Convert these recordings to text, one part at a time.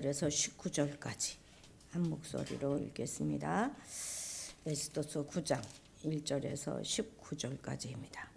그래서 19절까지 한 목소리로 읽겠습니다. 에스더서 9장 1절에서 19절까지입니다.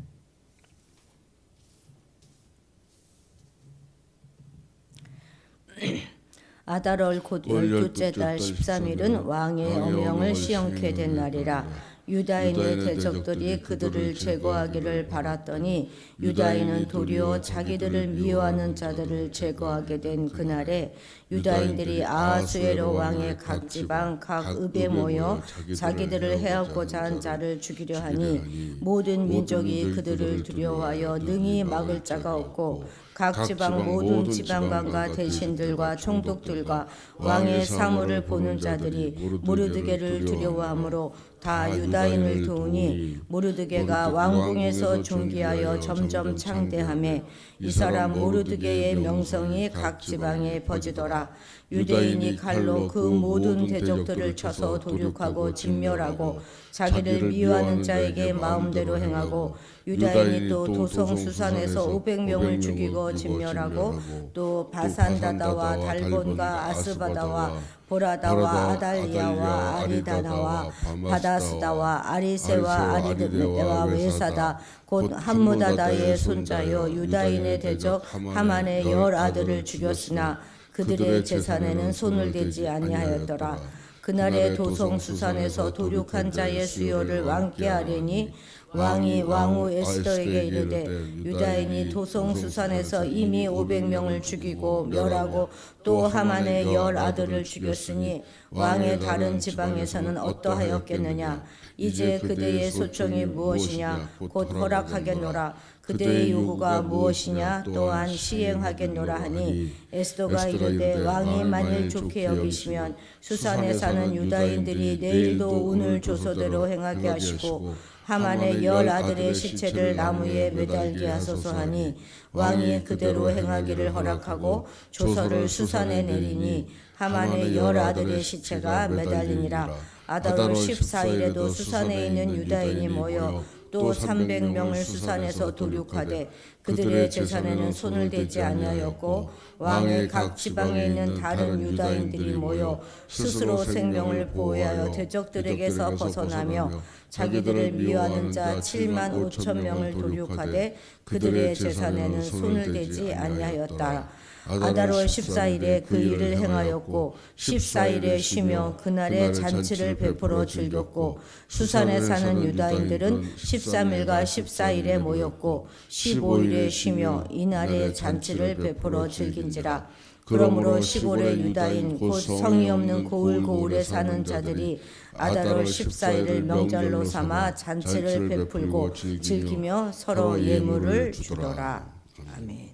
아달월 곧 12째 달 13일은 왕의 엄명을 시행케 된 날이라. 유다인의 대적들이 그들을 제거하기를 바랐더니 유다인은 도리어 자기들을 미워하는 자들을 제거하게 된 그날에 유다인들이 아하수에로 왕의 각 지방 각 읍에 모여 자기들을 해하고자 한 자를 죽이려 하니 모든 민족이 그들을 두려워하여 능히 막을 자가 없고 각 지방 모든 지방관과 대신들과 총독들과 왕의 사물을 보는 자들이 모르드게를 두려워하므로 다 유다인을 도우니 모르드게가 왕궁에서 존귀하여 점점 창대하매 이 사람 모르드게의 명성이 각 지방에 퍼지더라. 유대인이 칼로 그 모든 대적들을 쳐서 도륙하고 진멸하고 자기를 미워하는 자에게 마음대로 행하고 유다인이 또 도성 수산에서 500명을 죽이고 진멸하고 또 바산다다와 달본과 아스바다와 보라다와 아달리아와 아리다나와 바다스다와 아리세와 아리드메와 외사다 곧 함무다다의 손자여 유다인의 대적 하만의 10아들을 죽였으나 그들의 재산에는 손을 대지 아니하였더라. 그날에 도성 수산에서 도륙한 자의 수요를 왕께 하려니 왕이 왕후 에스더에게 이르되 유다인이 도성 수산에서 이미 500명을 죽이고 멸하고 또 하만의 10아들을 죽였으니 왕의 다른 지방에서는 어떠하였겠느냐. 이제 그대의 소청이 무엇이냐. 곧 허락하겠노라. 그대의 요구가 무엇이냐. 또한 시행하겠노라 하니 에스더가 이르되 왕이 만일 좋게 여기시면 수산에 사는 유다인들이 내일도 오늘 조서대로 행하게 하시고 하만의 10아들의 시체를 나무에 매달게 하소서 하니 왕이 그대로 행하기를 허락하고 조서를 수산에 내리니 하만의 10아들의 시체가 매달리니라. 아달월 14일에도 수산에 있는 유다인이 모여 또 300명을 수산에서 도륙하되 그들의 재산에는 손을 대지 아니하였고 왕의 각 지방에 있는 다른 유다인들이 모여 스스로 생명을 보호하여 대적들에게서 벗어나며 자기들을 미워하는 자 7만 5천 명을 도륙하되 그들의 재산에는 손을 대지 아니하였다. 아달월 14일에 그 일을 행하였고 14일에 쉬며 그날에 잔치를 베풀어 즐겼고 수산에 사는 유다인들은 13일과 14일에 모였고 15일에 쉬며 이날에 잔치를 베풀어 즐긴지라. 그러므로 15일에 유다인 곧 성이 없는 고을에 사는 자들이 아달월 14일을 명절로 삼아 잔치를 베풀고 즐기며 서로 예물을 주더라. 아멘.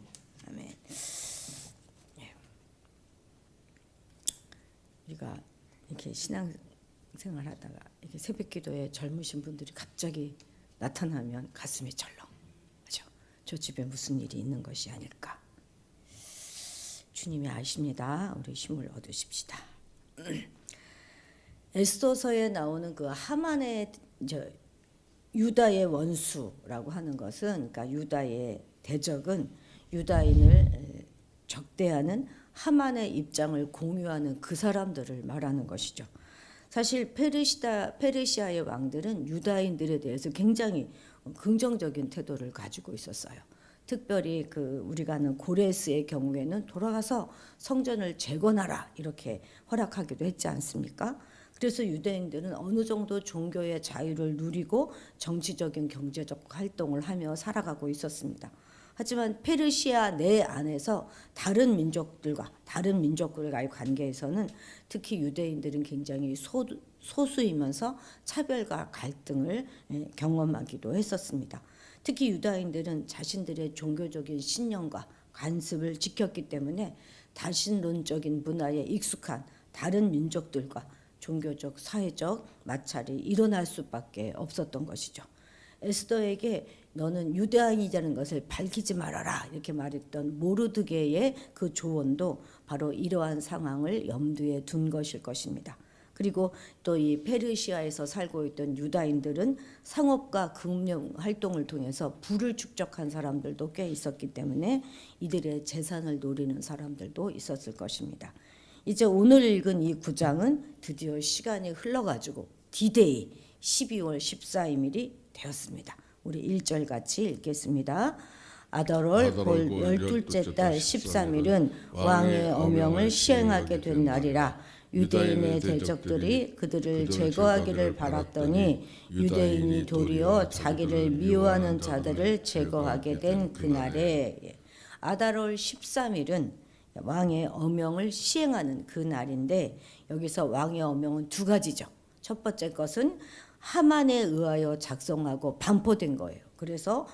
우리가 이렇게 신앙생활 하다가 이렇게 새벽기도에 젊으신 분들이 갑자기 나타나면 가슴이 철렁하죠. 저 집에 무슨 일이 있는 것이 아닐까. 주님이 아십니다. 우리 힘을 얻으십시다. 에스더서에 나오는 그 하만의 유다의 원수라고 하는 것은, 그러니까 유다의 대적은 유다인을 적대하는 하만의 입장을 공유하는 그 사람들을 말하는 것이죠. 사실 페르시아의 왕들은 유다인들에 대해서 굉장히 긍정적인 태도를 가지고 있었어요. 특별히 우리가 아는 고레스의 경우에는 돌아가서 성전을 재건하라 이렇게 허락하기도 했지 않습니까? 그래서 유대인들은 어느 정도 종교의 자유를 누리고 정치적인 경제적 활동을 하며 살아가고 있었습니다. 하지만 페르시아 내 안에서 다른 민족들과의 관계에서는 특히 유대인들은 굉장히 소수이면서 차별과 갈등을 경험하기도 했었습니다. 특히 유다인들은 자신들의 종교적인 신념과 관습을 지켰기 때문에 다신론적인 문화에 익숙한 다른 민족들과 종교적, 사회적 마찰이 일어날 수밖에 없었던 것이죠. 에스더에게 너는 유대인이라는 것을 밝히지 말아라 이렇게 말했던 모르드게의 그 조언도 바로 이러한 상황을 염두에 둔 것일 것입니다. 그리고 또 이 페르시아에서 살고 있던 유다인들은 상업과 금융 활동을 통해서 부를 축적한 사람들도 꽤 있었기 때문에 이들의 재산을 노리는 사람들도 있었을 것입니다. 이제 오늘 읽은 이 9장은 드디어 시간이 흘러가지고 D-Day 12월 14일이 되었습니다. 우리 1절 같이 읽겠습니다. 아달월 볼 12째 달 13일은 왕의 어명을 시행하게 된 날이라. 유대인의 대적들이 그들을 제거하기를 바랐더니 유대인이 도리어 자기를 미워하는 자들을 제거하게 된 그날에, 아달월 13일은 왕의 어명을 시행하는 그 날인데, 여기서 왕의 어명은 두 가지죠. 첫 번째 것은 하만에 의하여 작성하고 반포된 거예요. 그래서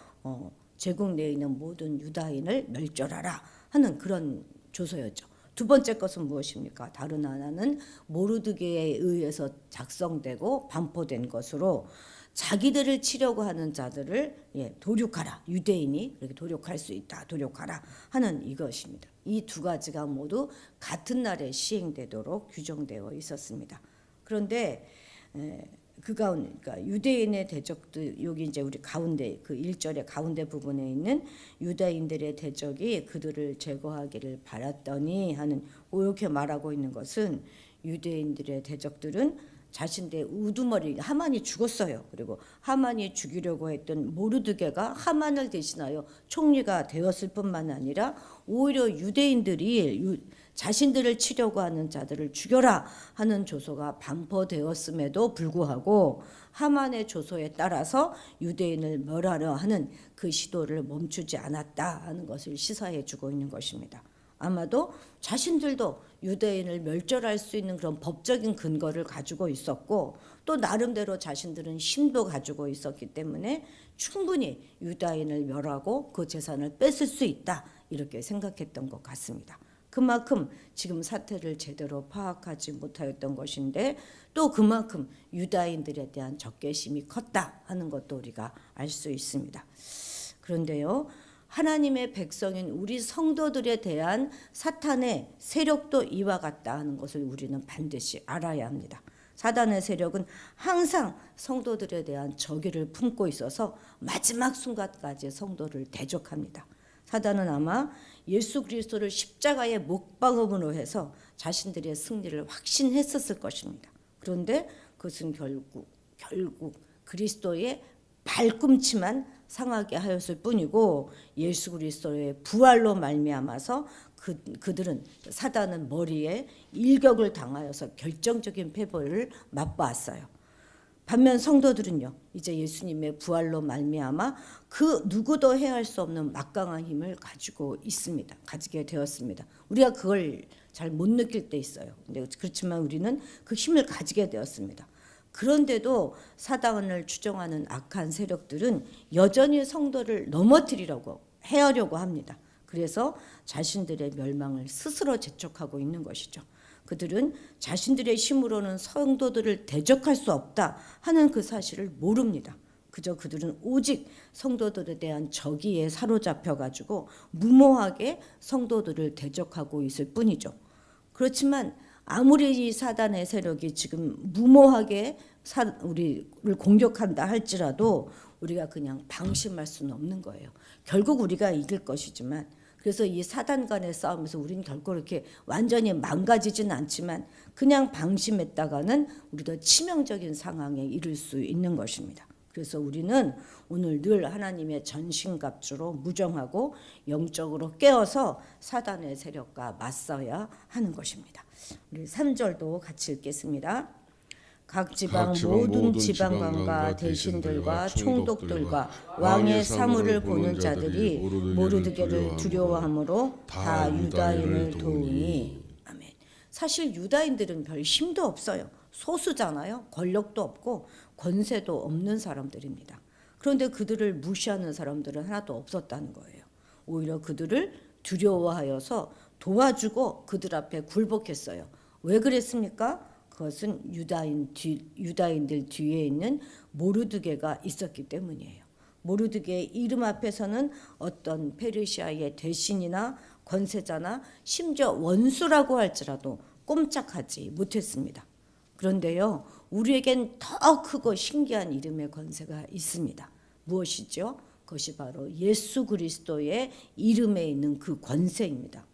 제국 내에 있는 모든 유다인을 멸절하라 하는 그런 조서였죠. 두 번째 것은 무엇입니까? 다른 하나는 모르드게에 의해서 작성되고 반포된 것으로 자기들을 치려고 하는 자들을 도륙하라. 유대인이 그렇게 도륙할 수 있다. 도륙하라 하는 이것입니다. 이 두 가지가 모두 같은 날에 시행되도록 규정되어 있었습니다. 그런데 그 가운데, 그러니까 유대인의 대적들, 여기 이제 우리 가운데 그 1절의 가운데 부분에 있는 유다인들의 대적이 그들을 제거하기를 바랐더니 하는, 이렇게 말하고 있는 것은 유대인들의 대적들은 자신들의 우두머리, 하만이 죽었어요. 그리고 하만이 죽이려고 했던 모르드게가 하만을 대신하여 총리가 되었을 뿐만 아니라 오히려 유대인들이 자신들을 치려고 하는 자들을 죽여라 하는 조서가 반포되었음에도 불구하고 하만의 조서에 따라서 유대인을 멸하려 하는 그 시도를 멈추지 않았다 하는 것을 시사해 주고 있는 것입니다. 아마도 자신들도 유대인을 멸절할 수 있는 그런 법적인 근거를 가지고 있었고, 또 나름대로 자신들은 힘도 가지고 있었기 때문에 충분히 유다인을 멸하고 그 재산을 뺏을 수 있다, 이렇게 생각했던 것 같습니다. 그만큼 지금 사태를 제대로 파악하지 못하였던 것인데, 또 그만큼 유다인들에 대한 적개심이 컸다 하는 것도 우리가 알 수 있습니다. 그런데요, 하나님의 백성인 우리 성도들에 대한 사탄의 세력도 이와 같다 하는 것을 우리는 반드시 알아야 합니다. 사단의 세력은 항상 성도들에 대한 적의를 품고 있어서 마지막 순간까지 성도를 대적합니다. 사단은 아마 예수 그리스도를 십자가에 못 박음으로 해서 자신들의 승리를 확신했었을 것입니다. 그런데 그것은 결국 그리스도의 발꿈치만 상하게 하였을 뿐이고, 예수 그리스도의 부활로 말미암아서 그들은, 사단은 머리에 일격을 당하여서 결정적인 패배를 맛보았어요. 반면 성도들은요, 이제 예수님의 부활로 말미암아 그 누구도 해할 수 없는 막강한 힘을 가지고 있습니다. 가지게 되었습니다. 우리가 그걸 잘 못 느낄 때 있어요. 근데 그렇지만 우리는 그 힘을 가지게 되었습니다. 그런데도 사단을 추종하는 악한 세력들은 여전히 성도를 넘어뜨리려고 해하려고 합니다. 그래서 자신들의 멸망을 스스로 재촉하고 있는 것이죠. 그들은 자신들의 힘으로는 성도들을 대적할 수 없다 하는 그 사실을 모릅니다. 그저 그들은 오직 성도들에 대한 적의에 사로잡혀 가지고 무모하게 성도들을 대적하고 있을 뿐이죠. 그렇지만 아무리 이 사단의 세력이 지금 무모하게 우리를 공격한다 할지라도 우리가 그냥 방심할 수는 없는 거예요. 결국 우리가 이길 것이지만, 그래서 이 사단 간의 싸움에서 우리는 결코 이렇게 완전히 망가지진 않지만 그냥 방심했다가는 우리도 치명적인 상황에 이를 수 있는 것입니다. 그래서 우리는 오늘 늘 하나님의 전신갑주로 무정하고 영적으로 깨어서 사단의 세력과 맞서야 하는 것입니다. 우리 3절도 같이 읽겠습니다. 각 지방 모든 지방관과 대신들과 총독들과 왕의 사물을 보는 자들이 모르드게를 두려워함으로 다 유다인을 도우니. 아멘. 사실 유다인들은 별 힘도 없어요. 소수잖아요. 권력도 없고 권세도 없는 사람들입니다. 그런데 그들을 무시하는 사람들은 하나도 없었다는 거예요. 오히려 그들을 두려워하여서 도와주고 그들 앞에 굴복했어요. 왜 그랬습니까? 그것은 유다인들 뒤에 있는 모르드게가 있었기 때문이에요. 모르드게의 이름 앞에서는 어떤 페르시아의 대신이나 권세자나 심지어 원수라고 할지라도 꼼짝하지 못했습니다. 그런데요, 우리에겐 더 크고 신기한 이름의 권세가 있습니다. 무엇이죠? 그것이 바로 예수 그리스도의 이름에 있는 그 권세입니다.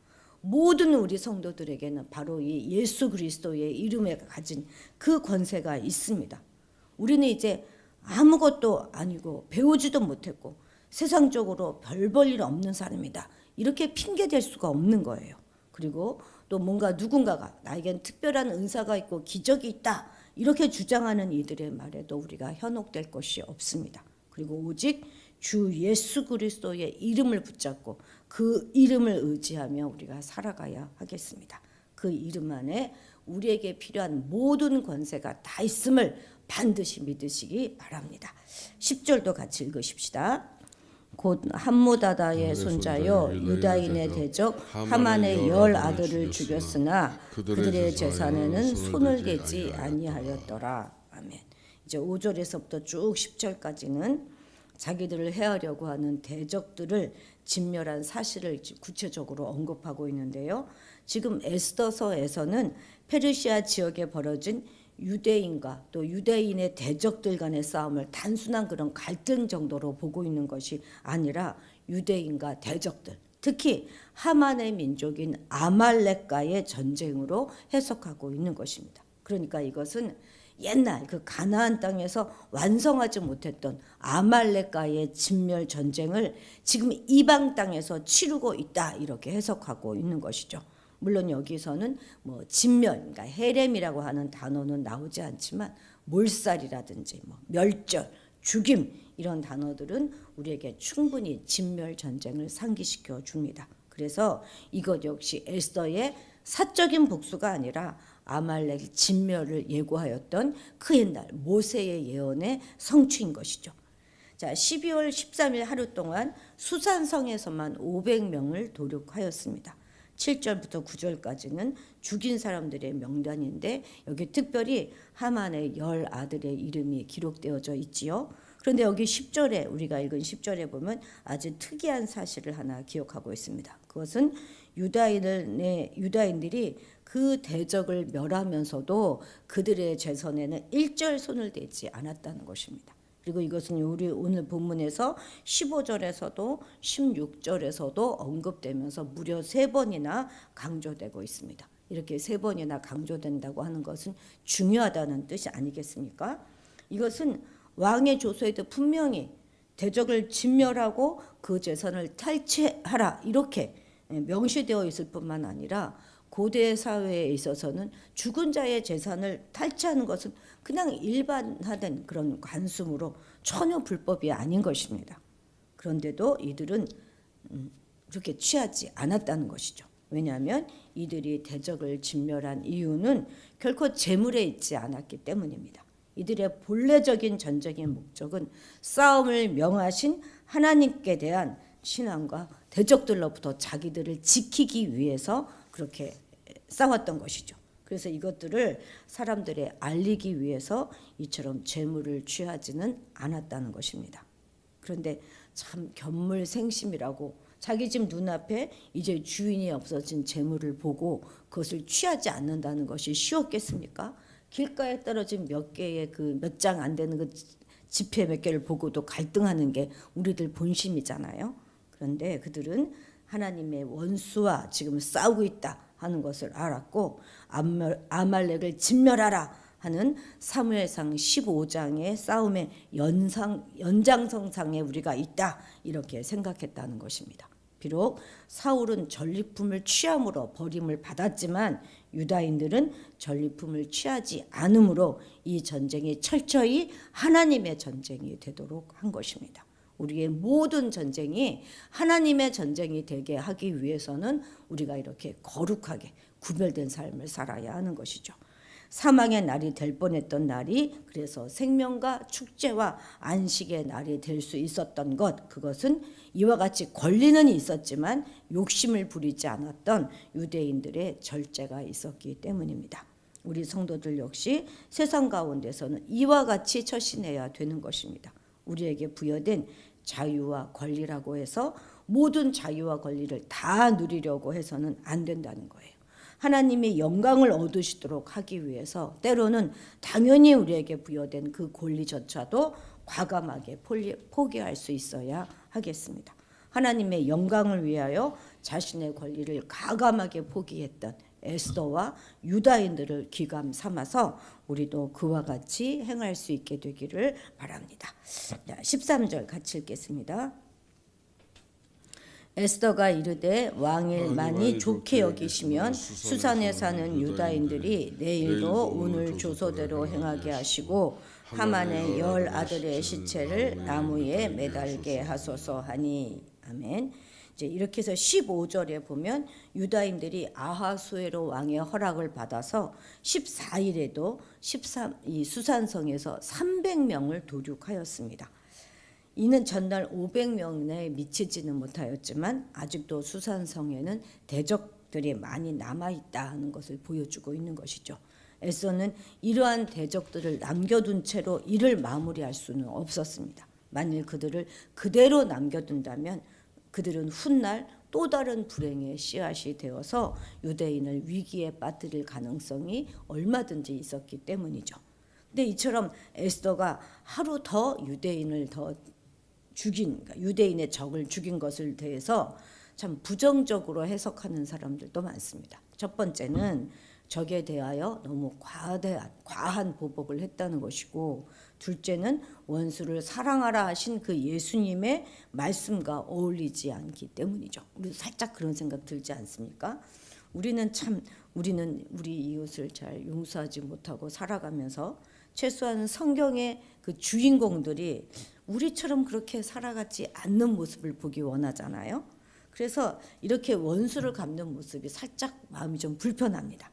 모든 우리 성도들에게는 바로 이 예수 그리스도의 이름에 가진 그 권세가 있습니다. 우리는 이제 아무것도 아니고 배우지도 못했고 세상적으로 별 볼 일 없는 사람이다, 이렇게 핑계댈 수가 없는 거예요. 그리고 또 뭔가 누군가가 나에겐 특별한 은사가 있고 기적이 있다, 이렇게 주장하는 이들의 말에도 우리가 현혹될 것이 없습니다. 그리고 오직 주 예수 그리스도의 이름을 붙잡고 그 이름을 의지하며 우리가 살아가야 하겠습니다. 그 이름 안에 우리에게 필요한 모든 권세가 다 있음을 반드시 믿으시기 바랍니다. 10절도 같이 읽으십시다. 곧 함무다다의 손자요 유다인의 대적 하만의 10 아들을 죽였으나 그들의 재산에는 손을 대지 아니하였더라. 아멘. 이제 5절에서부터 쭉 10절까지는 자기들을 해하려고 하는 대적들을 진멸한 사실을 구체적으로 언급하고 있는데요. 지금 에스더서에서는 페르시아 지역에 벌어진 유대인과 또 유대인의 대적들 간의 싸움을 단순한 그런 갈등 정도로 보고 있는 것이 아니라 유대인과 대적들, 특히 하만의 민족인 아말렉과의 전쟁으로 해석하고 있는 것입니다. 그러니까 이것은 옛날 그 가나안 땅에서 완성하지 못했던 아말렉과의 진멸 전쟁을 지금 이방 땅에서 치르고 있다, 이렇게 해석하고 있는 것이죠. 물론 여기서는 뭐 진멸, 그러니까 헤렘이라고 하는 단어는 나오지 않지만 몰살이라든지 뭐 멸절, 죽임, 이런 단어들은 우리에게 충분히 진멸 전쟁을 상기시켜 줍니다. 그래서 이것 역시 에스더의 사적인 복수가 아니라 아말렉 진멸을 예고하였던 그 옛날 모세의 예언의 성취인 것이죠. 자, 12월 13일 하루 동안 수산성에서만 500명을 도륙하였습니다. 7절부터 9절까지는 죽인 사람들의 명단인데 여기 특별히 하만의 10 아들의 이름이 기록되어져 있지요. 그런데 여기 10절에, 우리가 읽은 10절에 보면 아주 특이한 사실을 하나 기억하고 있습니다. 그것은 유다인들이 그 대적을 멸하면서도 그들의 재선에는 일절 손을 대지 않았다는 것입니다. 그리고 이것은 우리 오늘 본문에서 15절에서도 16절에서도 언급되면서 무려 3번이나 강조되고 있습니다. 이렇게 3번이나 강조된다고 하는 것은 중요하다는 뜻이 아니겠습니까? 이것은 왕의 조서에도 분명히 대적을 진멸하고 그 재산을 탈취하라, 이렇게 명시되어 있을 뿐만 아니라 고대 사회에 있어서는 죽은 자의 재산을 탈취하는 것은 그냥 일반화된 그런 관습으로 전혀 불법이 아닌 것입니다. 그런데도 이들은 그렇게 취하지 않았다는 것이죠. 왜냐하면 이들이 대적을 진멸한 이유는 결코 재물에 있지 않았기 때문입니다. 이들의 본래적인 전적인 목적은 싸움을 명하신 하나님께 대한 신앙과 대적들로부터 자기들을 지키기 위해서 그렇게 싸웠던 것이죠. 그래서 이것들을 사람들에 알리기 위해서 이처럼 재물을 취하지는 않았다는 것입니다. 그런데 참 견물생심이라고 자기 집 눈앞에 이제 주인이 없어진 재물을 보고 그것을 취하지 않는다는 것이 쉬웠겠습니까? 길가에 떨어진 몇 개의 그 몇 장 안 되는 그 지폐 몇 개를 보고도 갈등하는 게 우리들 본심이잖아요. 그런데 그들은 하나님의 원수와 지금 싸우고 있다 하는 것을 알았고 아말렉을 진멸하라 하는 사무엘상 15장의 싸움의 연장선상에 우리가 있다, 이렇게 생각했다는 것입니다. 비록 사울은 전리품을 취함으로 버림을 받았지만 유다인들은 전리품을 취하지 않으므로 이 전쟁이 철저히 하나님의 전쟁이 되도록 한 것입니다. 우리의 모든 전쟁이 하나님의 전쟁이 되게 하기 위해서는 우리가 이렇게 거룩하게 구별된 삶을 살아야 하는 것이죠. 사망의 날이 될 뻔했던 날이 그래서 생명과 축제와 안식의 날이 될 수 있었던 것, 그것은 이와 같이 권리는 있었지만 욕심을 부리지 않았던 유대인들의 절제가 있었기 때문입니다. 우리 성도들 역시 세상 가운데서는 이와 같이 처신해야 되는 것입니다. 우리에게 부여된 자유와 권리라고 해서 모든 자유와 권리를 다 누리려고 해서는 안 된다는 거예요. 하나님의 영광을 얻으시도록 하기 위해서 때로는 당연히 우리에게 부여된 그 권리조차도 과감하게 포기할 수 있어야 하겠습니다. 하나님의 영광을 위하여 자신의 권리를 과감하게 포기했던 에스더와 유다인들을 귀감 삼아서 우리도 그와 같이 행할 수 있게 되기를 바랍니다. 13절 같이 읽겠습니다. 에스더가 이르되 왕을 많이 좋게 여기시면 수산에 사는 유다인들이 내일도 오늘 조소대로 행하게 하시고 하만의 10 아들의 시체를 나무에 매달게 하소서 하니. 아멘. 이제 이렇게 해서 15절에 보면 유다인들이 아하수에로 왕의 허락을 받아서 14일에도 이 수산성에서 300명을 도륙하였습니다. 이는 전날 500명에 미치지는 못하였지만 아직도 수산성에는 대적들이 많이 남아있다 하는 것을 보여주고 있는 것이죠. 에스더는 이러한 대적들을 남겨둔 채로 일을 마무리할 수는 없었습니다. 만일 그들을 그대로 남겨둔다면 그들은 훗날 또 다른 불행의 씨앗이 되어서 유대인을 위기에 빠뜨릴 가능성이 얼마든지 있었기 때문이죠. 근데 이처럼 에스더가 하루 더 유대인을 더 죽인, 유대인의 적을 죽인 것을 대해서 참 부정적으로 해석하는 사람들도 많습니다. 첫 번째는 적에 대하여 너무 과한 보복을 했다는 것이고, 둘째는 원수를 사랑하라 하신 그 예수님의 말씀과 어울리지 않기 때문이죠. 우리 살짝 그런 생각 들지 않습니까? 우리는 우리 이웃을 잘 용서하지 못하고 살아가면서 최소한 성경의 그 주인공들이 우리처럼 그렇게 살아가지 않는 모습을 보기 원하잖아요. 그래서 이렇게 원수를 갚는 모습이 살짝 마음이 좀 불편합니다.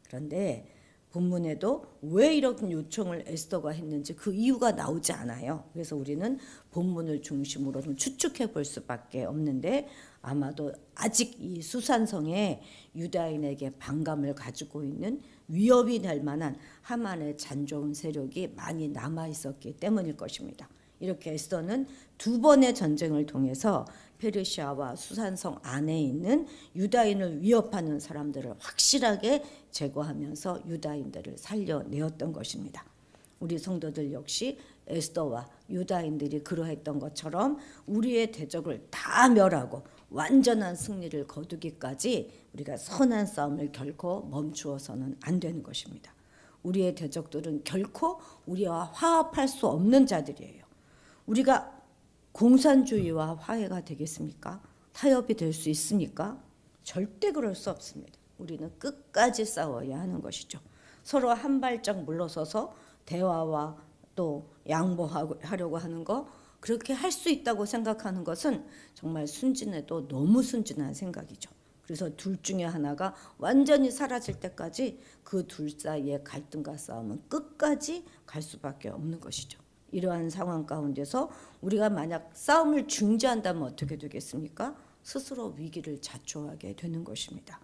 그런데 본문에도 왜 이런 요청을 에스더가 했는지 그 이유가 나오지 않아요. 그래서 우리는 본문을 중심으로 좀 추측해 볼 수밖에 없는데, 아마도 아직 이 수산성에 유다인에게 반감을 가지고 있는 위협이 될 만한 하만의 잔존 세력이 많이 남아 있었기 때문일 것입니다. 이렇게 에스더는 2번의 전쟁을 통해서 페르시아와 수산성 안에 있는 유다인을 위협하는 사람들을 확실하게 제거하면서 유다인들을 살려내었던 것입니다. 우리 성도들 역시 에스더와 유다인들이 그러했던 것처럼 우리의 대적을 다 멸하고 완전한 승리를 거두기까지 우리가 선한 싸움을 결코 멈추어서는 안 되는 것입니다. 우리의 대적들은 결코 우리와 화합할 수 없는 자들이에요. 우리가 공산주의와 화해가 되겠습니까? 타협이 될 수 있습니까? 절대 그럴 수 없습니다. 우리는 끝까지 싸워야 하는 것이죠. 서로 한 발짝 물러서서 대화와 또 양보하려고 하는 거, 그렇게 할 수 있다고 생각하는 것은 정말 순진해도 너무 순진한 생각이죠. 그래서 둘 중에 하나가 완전히 사라질 때까지 그 둘 사이의 갈등과 싸움은 끝까지 갈 수밖에 없는 것이죠. 이러한 상황 가운데서 우리가 만약 싸움을 중지한다면 어떻게 되겠습니까? 스스로 위기를 자초하게 되는 것입니다.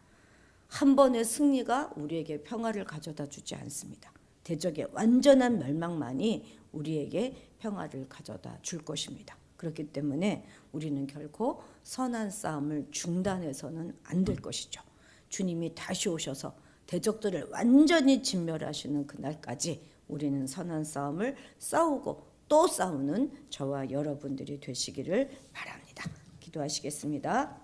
한 번의 승리가 우리에게 평화를 가져다 주지 않습니다. 대적의 완전한 멸망만이 우리에게 평화를 가져다 줄 것입니다. 그렇기 때문에 우리는 결코 선한 싸움을 중단해서는 안 될 것이죠. 주님이 다시 오셔서 대적들을 완전히 진멸하시는 그날까지 우리는 선한 싸움을 싸우고 또 싸우는 저와 여러분들이 되시기를 바랍니다. 기도하시겠습니다.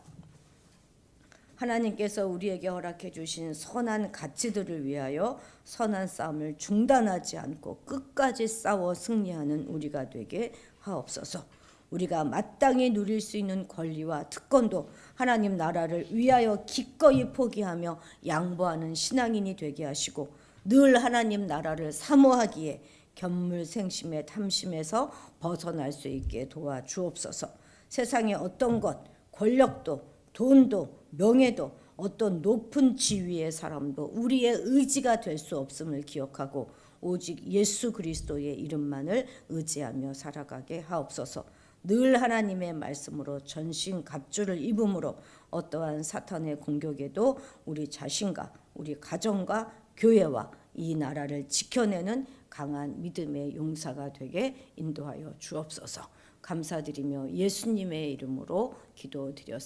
하나님께서 우리에게 허락해 주신 선한 가치들을 위하여 선한 싸움을 중단하지 않고 끝까지 싸워 승리하는 우리가 되게 하옵소서. 우리가 마땅히 누릴 수 있는 권리와 특권도 하나님 나라를 위하여 기꺼이 포기하며 양보하는 신앙인이 되게 하시고, 늘 하나님 나라를 사모하기에 견물생심의 탐심에서 벗어날 수 있게 도와주옵소서. 세상의 어떤 것, 권력도 돈도 명예도 어떤 높은 지위의 사람도 우리의 의지가 될 수 없음을 기억하고 오직 예수 그리스도의 이름만을 의지하며 살아가게 하옵소서. 늘 하나님의 말씀으로 전신갑주를 입음으로 어떠한 사탄의 공격에도 우리 자신과 우리 가정과 교회와 이 나라를 지켜내는 강한 믿음의 용사가 되게 인도하여 주옵소서. 감사드리며 예수님의 이름으로 기도드렸습니다.